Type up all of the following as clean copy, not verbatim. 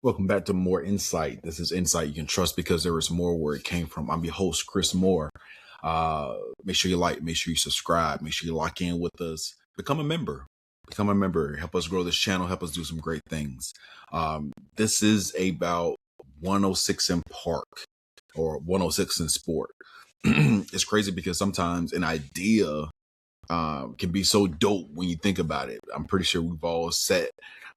Welcome back to More Insight. This is insight you can trust because there is more where it came from. I'm your host, Chris Moore. Make sure you like, make sure you subscribe, make sure you lock in with us. Become a member. Become a member. Help us grow this channel. Help us do some great things. This is about 106 in Park or 106 in Sport. It's crazy because sometimes an idea can be so dope when you think about it. I'm pretty sure we've all sat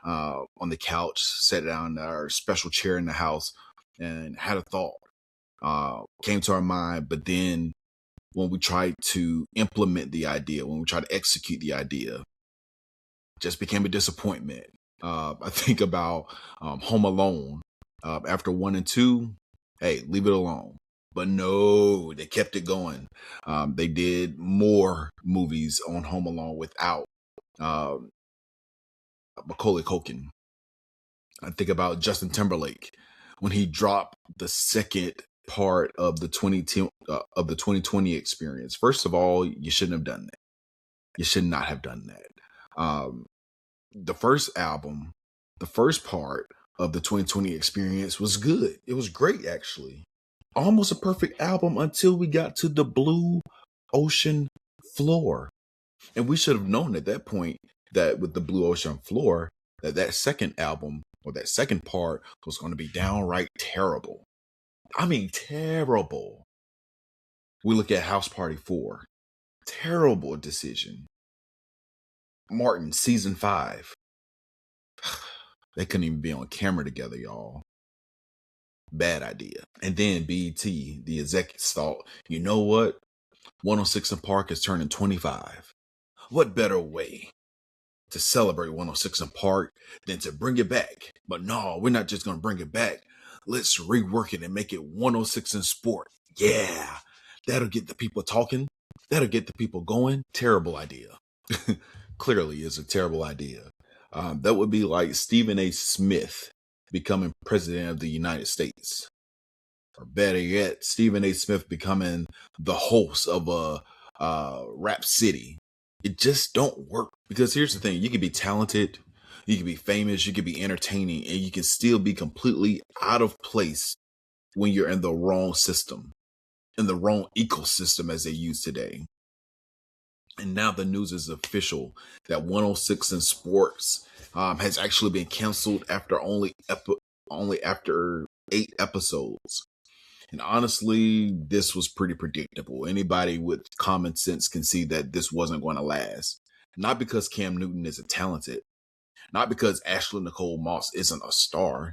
on the couch, sat down in our special chair in the house and had a thought, came to our mind. But then when we tried to implement the idea, when we tried to execute the idea, just became a disappointment. I think about Home Alone. After 1 and 2, hey, leave it alone. But no, they kept it going. They did more movies on Home Alone without Macaulay Culkin. I think about Justin Timberlake when he dropped the second part of the 2020 experience. First of all, you shouldn't have done that. You should not have done that. The first album, the first part of the 2020 experience was good. It was great, actually. Almost a perfect album until we got to the Blue Ocean Floor. And we should have known at that point that with the Blue Ocean Floor, that second album or that second part was going to be downright terrible. I mean, terrible. We look at House Party 4. Terrible decision. Martin, season 5. They couldn't even be on camera together, y'all. Bad idea. And then BET, the executives thought, you know what? 106 in Park is turning 25. What better way to celebrate 106 in Park than to bring it back? But no, we're not just going to bring it back. Let's rework it and make it 106 in Sport. Yeah, that'll get the people talking. That'll get the people going. Terrible idea. Clearly is a terrible idea. That would be like Stephen A. Smith becoming president of the United States. Or better yet, Stephen A. Smith becoming the host of a Rap City. It just don't work. Because here's the thing, you can be talented, you can be famous, you can be entertaining, and you can still be completely out of place when you're in the wrong system, in the wrong ecosystem as they use today. And now the news is official that 106 in Sports has actually been canceled after only after 8 episodes. And honestly, this was pretty predictable. Anybody with common sense can see that this wasn't going to last. Not because Cam Newton isn't talented, not because Ashley Nicole Moss isn't a star,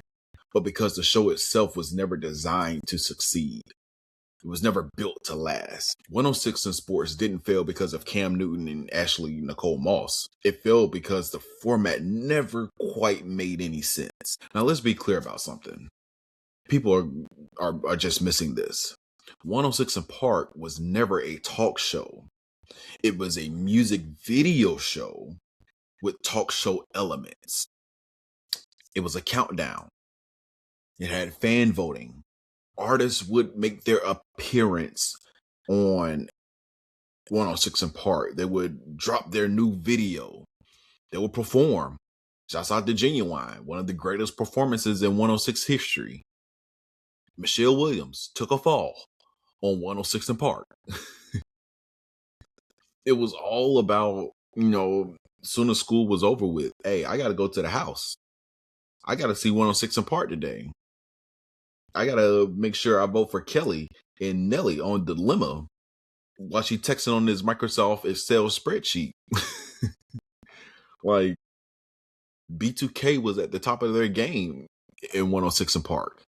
but because the show itself was never designed to succeed. It was never built to last. 106 in Sports didn't fail because of Cam Newton and Ashley Nicole Moss. It failed because the format never quite made any sense. Now let's be clear about something. People are just missing this. 106 in Park was never a talk show. It was a music video show with talk show elements. It was a countdown. It had fan voting. Artists would make their appearance on 106 in Park. They would drop their new video. They would perform. Shouts out to Genuine, one of the greatest performances in 106 history. Michelle Williams took a fall on 106 in Park. It was all about, as soon as school was over with, hey, I got to go to the house. I got to see 106 in Park today. I got to make sure I vote for Kelly and Nelly on Dilemma while she texting on this Microsoft Excel spreadsheet. Like, B2K was at the top of their game in 106 in Park.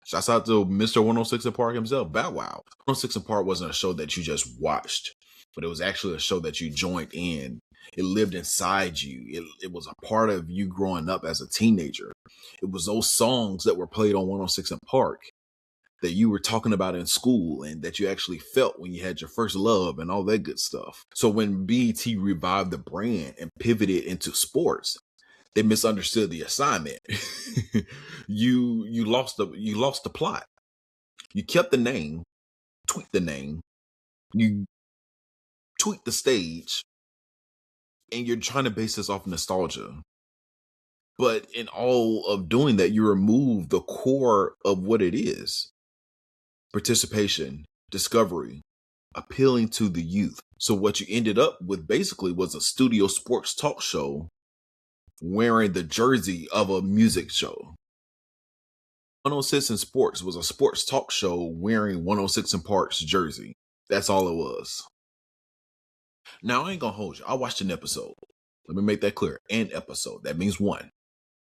Shouts out to Mr. 106 in Park himself, Bow Wow. 106 in Park wasn't a show that you just watched, but it was actually a show that you joined in. It lived inside you. It was a part of you growing up as a teenager. It was those songs that were played on 106 in Park that you were talking about in school and that you actually felt when you had your first love and all that good stuff. So when BET revived the brand and pivoted into sports, they misunderstood the assignment. You lost the plot. You kept the name, tweaked the name, you tweaked the stage, and you're trying to base this off nostalgia. But in all of doing that, you remove the core of what it is: participation, discovery, appealing to the youth. So what you ended up with basically was a studio sports talk show wearing the jersey of a music show. 106 in Sports was a sports talk show wearing 106 in Park's jersey. That's all it was. Now, I ain't gonna hold you. I watched an episode. Let me make that clear. An episode. That means one.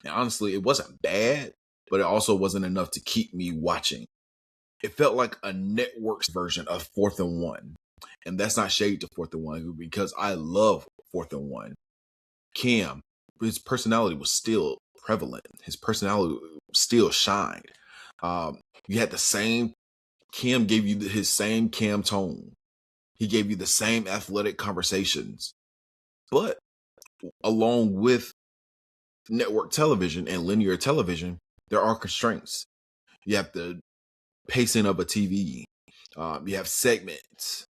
And honestly, it wasn't bad, but it also wasn't enough to keep me watching. It felt like a network's version of Fourth and One. And that's not shade to Fourth and One, because I love Fourth and One. Cam, his personality was still prevalent. His personality still shined. You had the same, Cam gave you his same Cam tone. He gave you the same athletic conversations. But along with network television and linear television, there are constraints. You have the pacing of a TV. You have segments.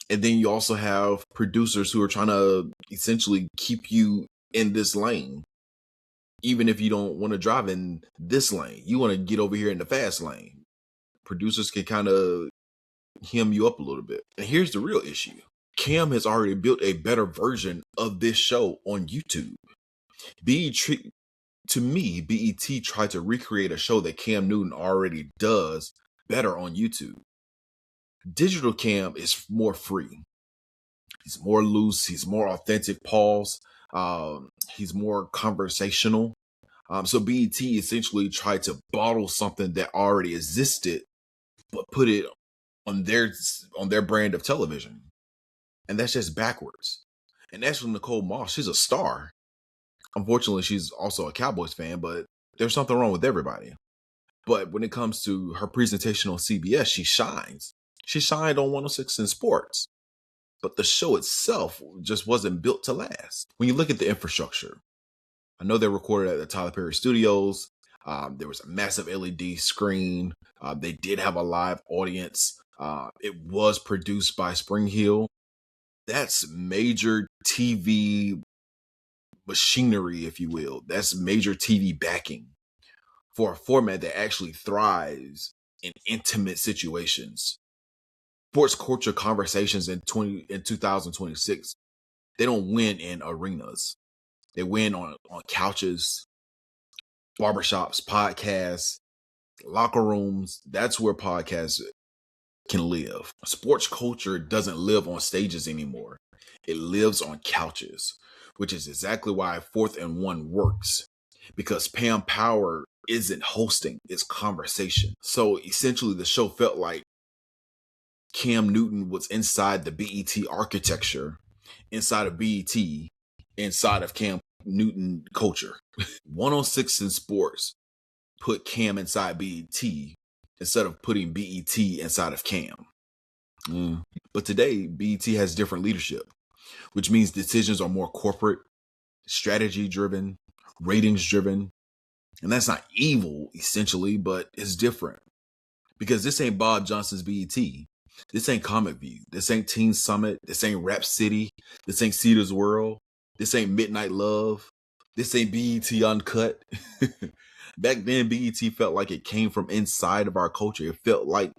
And then you also have producers who are trying to essentially keep you in this lane. Even if you don't want to drive in this lane, you want to get over here in the fast lane. Producers can kind of hem you up a little bit. And here's the real issue. Cam has already built a better version of this show on YouTube. To me, BET tried to recreate a show that Cam Newton already does better on YouTube. Digital Cam is more free. He's more loose. He's more authentic. Pause. He's more conversational. So BET essentially tried to bottle something that already existed, but put it on their brand of television. And that's just backwards. And as for Nicole Moss, she's a star. Unfortunately, she's also a Cowboys fan, but there's something wrong with everybody. But when it comes to her presentation on CBS, she shines. She shined on 106 in Sports. But the show itself just wasn't built to last. When you look at the infrastructure, I know they recorded at the Tyler Perry Studios. There was a massive LED screen. They did have a live audience. It was produced by Spring Hill. That's major TV machinery, if you will. That's major TV backing for a format that actually thrives in intimate situations. Sports culture conversations in 2026, they don't win in arenas. They win on couches, barbershops, podcasts, locker rooms. That's where podcasts can live. Sports culture doesn't live on stages anymore. It lives on couches, which is exactly why Fourth and One works. Because Pam Power isn't hosting, it's conversation. So essentially the show felt like Cam Newton was inside the BET architecture, inside of BET, inside of Cam Newton culture. 106 in Sports put Cam inside BET instead of putting BET inside of Cam. But today, BET has different leadership, which means decisions are more corporate, strategy driven, ratings driven. And that's not evil, essentially, but it's different. Because this ain't Bob Johnson's BET. This ain't Comic View. This ain't Teen Summit. This ain't Rap City. This ain't Cedar's World. This ain't Midnight Love. This ain't BET Uncut. Back then, BET felt like it came from inside of our culture. It felt like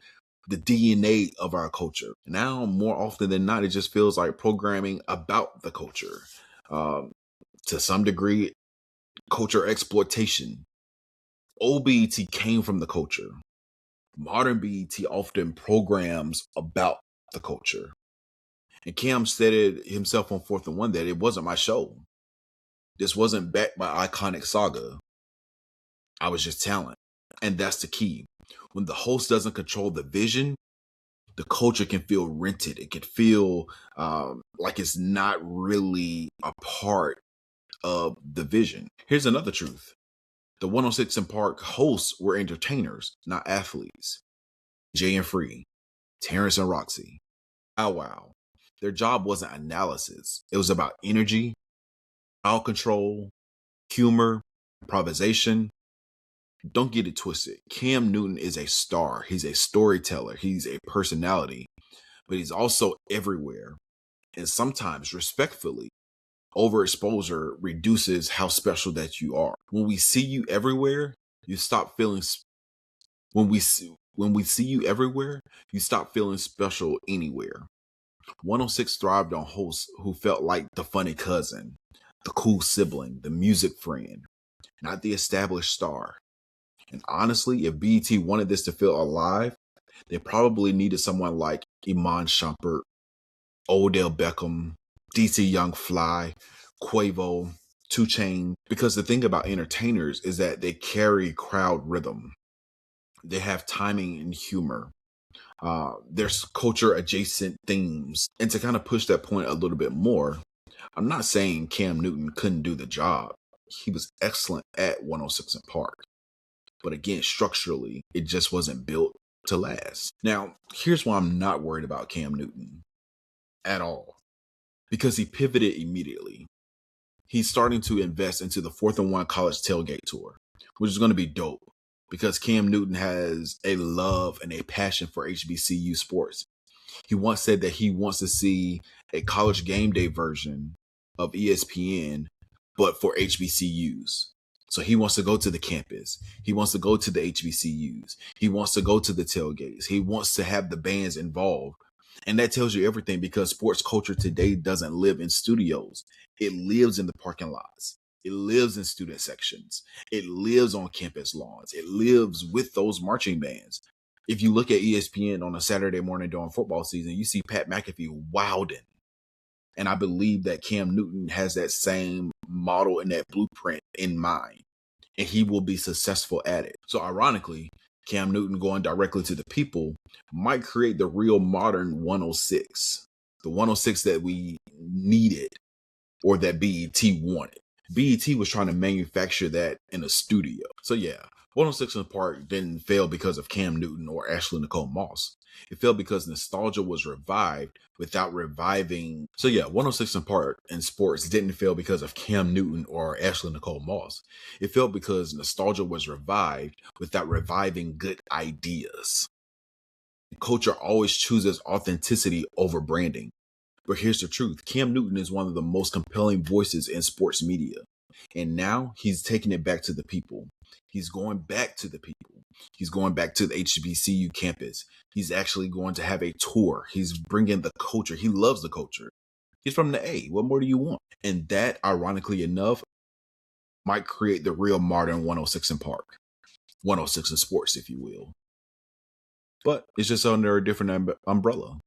the DNA of our culture. Now, more often than not, it just feels like programming about the culture. To some degree, culture exploitation. Old BET came from the culture. Modern BET often programs about the culture. And Cam said it himself on Fourth and One that it wasn't my show. This wasn't backed by iconic saga. I was just talent. And that's the key. When the host doesn't control the vision, the culture can feel rented. It can feel like it's not really a part of the vision. Here's another truth. The 106 in Park hosts were entertainers, not athletes. Jay and Free, Terrence and Roxy. Wow. Their job wasn't analysis. It was about energy, crowd control, humor, improvisation. Don't get it twisted. Cam Newton is a star. He's a storyteller. He's a personality. But he's also everywhere. And sometimes, respectfully, Overexposure reduces how special that you are. When we see you everywhere, you stop feeling. When we see you everywhere, you stop feeling special anywhere. 106 thrived on hosts who felt like the funny cousin, the cool sibling, the music friend, not the established star. And honestly, if BET wanted this to feel alive, they probably needed someone like Iman Shumpert, Odell Beckham, DC Young Fly, Quavo, 2 Chainz. Because the thing about entertainers is that they carry crowd rhythm. They have timing and humor. There's culture adjacent themes. And to kind of push that point a little bit more, I'm not saying Cam Newton couldn't do the job. He was excellent at 106 in Park. But again, structurally, it just wasn't built to last. Now, here's why I'm not worried about Cam Newton at all. Because he pivoted immediately. He's starting to invest into the 4th and 1 college tailgate tour, which is going to be dope because Cam Newton has a love and a passion for HBCU sports. He once said that he wants to see a college game day version of ESPN, but for HBCUs. So he wants to go to the campus. He wants to go to the HBCUs. He wants to go to the tailgates. He wants to have the bands involved. And that tells you everything because sports culture today doesn't live in studios. It lives in the parking lots. It lives in student sections. It lives on campus lawns. It lives with those marching bands. If you look at ESPN on a Saturday morning during football season, you see Pat McAfee wilding. And I believe that Cam Newton has that same model and that blueprint in mind. And he will be successful at it. So ironically, Cam Newton going directly to the people might create the real modern 106. The 106 that we needed or that BET wanted. BET was trying to manufacture that in a studio. So yeah, 106 in Park didn't fail because of Cam Newton or Ashley Nicole Moss. It failed because nostalgia was revived without reviving. So yeah, 106 in Park in sports didn't fail because of Cam Newton or Ashley Nicole Moss. It failed because nostalgia was revived without reviving good ideas. Culture always chooses authenticity over branding. But here's the truth. Cam Newton is one of the most compelling voices in sports media. And now he's taking it back to the people. He's going back to the people. He's going back to the HBCU campus. He's actually going to have a tour. He's bringing the culture. He loves the culture. He's from the A. What more do you want? And that, ironically enough, might create the real modern 106 in Park. 106 in sports, if you will. But it's just under a different umbrella.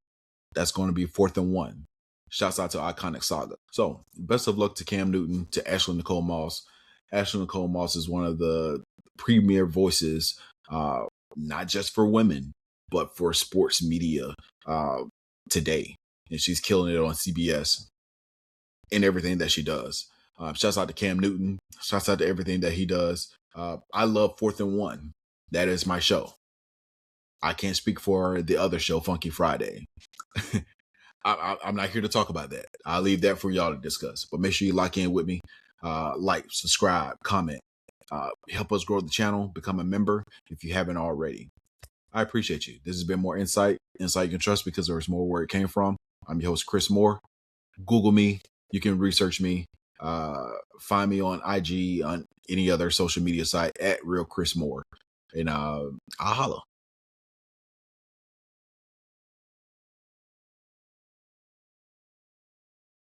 That's going to be 4th and 1. Shouts out to Iconic Saga. So, best of luck to Cam Newton, to Ashley Nicole Moss. Ashley Nicole Moss is one of the premier voices, not just for women, but for sports media today. And she's killing it on CBS in everything that she does. Shouts out to Cam Newton. Shouts out to everything that he does. I love 4th and 1. That is my show. I can't speak for the other show, Funky Friday. I'm not here to talk about that. I'll leave that for y'all to discuss. But make sure you lock in with me. Like, subscribe, comment. Help us grow the channel. Become a member if you haven't already. I appreciate you. This has been more insight. Insight you can trust because there's more where it came from. I'm your host, Chris Moore. Google me. You can research me. Find me on IG, on any other social media site at Real Chris Moore. And I'll holla.